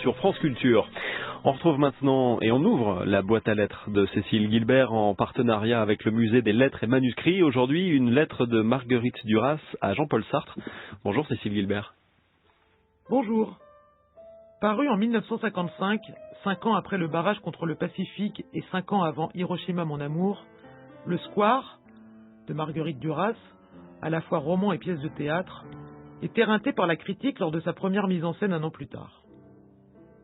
Sur France Culture. On retrouve maintenant et on ouvre la boîte à lettres de Cécile Guilbert en partenariat avec le musée des lettres et manuscrits. Aujourd'hui, une lettre de Marguerite Duras à Jean-Paul Sartre. Bonjour Cécile Guilbert. Bonjour. Paru en 1955, 5 ans après le barrage contre le Pacifique et 5 ans avant Hiroshima mon amour, Le Square, de Marguerite Duras, à la fois roman et pièce de théâtre, est éreinté par la critique lors de sa première mise en scène un an plus tard.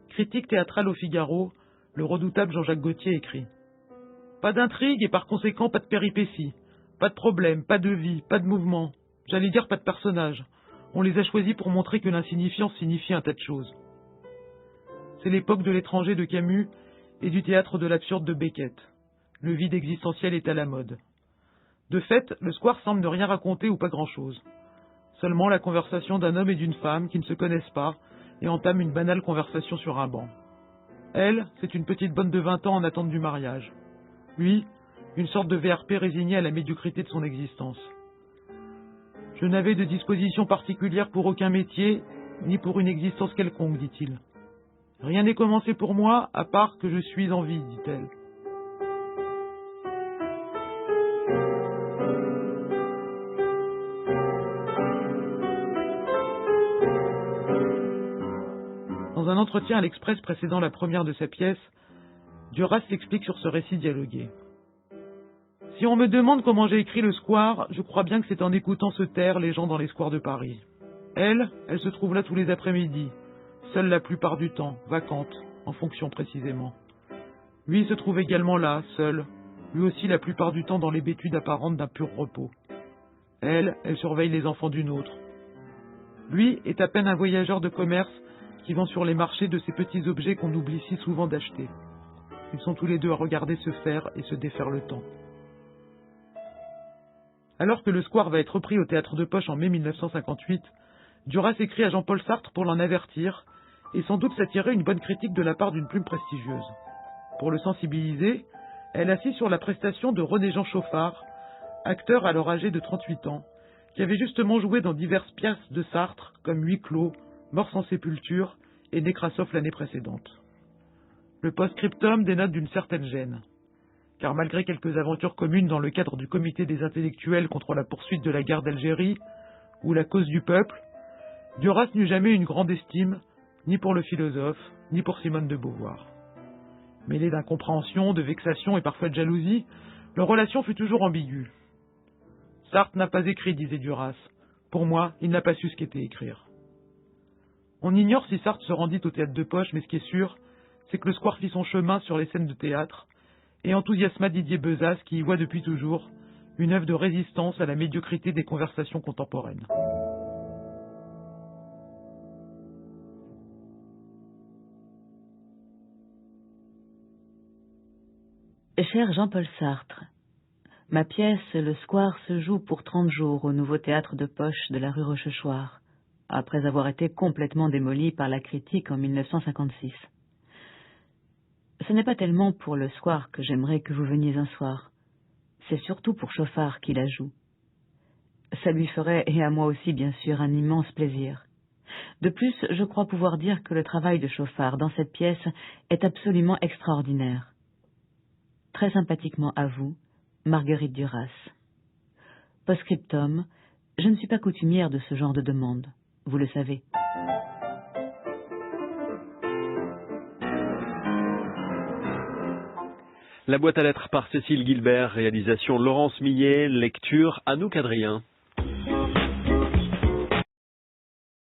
Critique théâtrale au Figaro, le redoutable Jean-Jacques Gaultier écrit « Pas d'intrigue et par conséquent pas de péripéties, pas de problème, pas de vie, pas de mouvement, j'allais dire pas de personnages. On les a choisis pour montrer que l'insignifiance signifie un tas de choses. » C'est l'époque de l'étranger de Camus et du théâtre de l'absurde de Beckett. Le vide existentiel est à la mode. De fait, le square semble ne rien raconter ou pas grand-chose. Seulement la conversation d'un homme et d'une femme qui ne se connaissent pas et entament une banale conversation sur un banc. Elle, c'est une petite bonne de 20 ans en attente du mariage. Lui, une sorte de VRP résigné à la médiocrité de son existence. « Je n'avais de disposition particulière pour aucun métier, ni pour une existence quelconque, dit-il. Rien n'est commencé pour moi, à part que je suis en vie, dit-elle. Dans un entretien à l'Express précédant la première de sa pièce, Duras s'explique sur ce récit dialogué. « Si on me demande comment j'ai écrit Le Square, je crois bien que c'est en écoutant se taire les gens dans les squares de Paris. Elle se trouve là tous les après-midi, seule la plupart du temps, vacante, en fonction précisément. Lui se trouve également là, seul, lui aussi la plupart du temps dans l'hébétude apparente d'un pur repos. Elle surveille les enfants d'une autre. Lui est à peine un voyageur de commerce qui vend sur les marchés de ces petits objets qu'on oublie si souvent d'acheter. Ils sont tous les deux à regarder se faire et se défaire le temps. » Alors que Le Square va être repris au Théâtre de Poche en mai 1958, Duras écrit à Jean-Paul Sartre pour l'en avertir et sans doute s'attirer une bonne critique de la part d'une plume prestigieuse. Pour le sensibiliser, elle assiste sur la prestation de René-Jean Chauffard, acteur alors âgé de 38 ans, qui avait justement joué dans diverses pièces de Sartre comme Huis clos, Mort sans sépulture et Nécrasov l'année précédente. Le post-scriptum dénote d'une certaine gêne, car malgré quelques aventures communes dans le cadre du comité des intellectuels contre la poursuite de la guerre d'Algérie ou la cause du peuple, Duras n'eut jamais une grande estime, ni pour le philosophe, ni pour Simone de Beauvoir. Mêlée d'incompréhension, de vexation et parfois de jalousie, leur relation fut toujours ambiguë. « Sartre n'a pas écrit, disait Duras. Pour moi, il n'a pas su ce qu'était écrire. » On ignore si Sartre se rendit au Théâtre de Poche, mais ce qui est sûr, c'est que Le Square fit son chemin sur les scènes de théâtre et enthousiasma Didier Bezas qui y voit depuis toujours une œuvre de résistance à la médiocrité des conversations contemporaines. Cher Jean-Paul Sartre, ma pièce Le Square se joue pour 30 jours au nouveau théâtre de Poche de la rue Rochechouart, après avoir été complètement démolie par la critique en 1956. Ce n'est pas tellement pour Le Square que j'aimerais que vous veniez un soir, c'est surtout pour Chauffard qui la joue. Ça lui ferait, et à moi aussi bien sûr, un immense plaisir. De plus, je crois pouvoir dire que le travail de Chauffard dans cette pièce est absolument extraordinaire. Très sympathiquement à vous, Marguerite Duras. Post-scriptum, je ne suis pas coutumière de ce genre de demande, vous le savez. La boîte à lettres par Cécile Guilbert, réalisation Laurence Millet, lecture Anouk Adrien.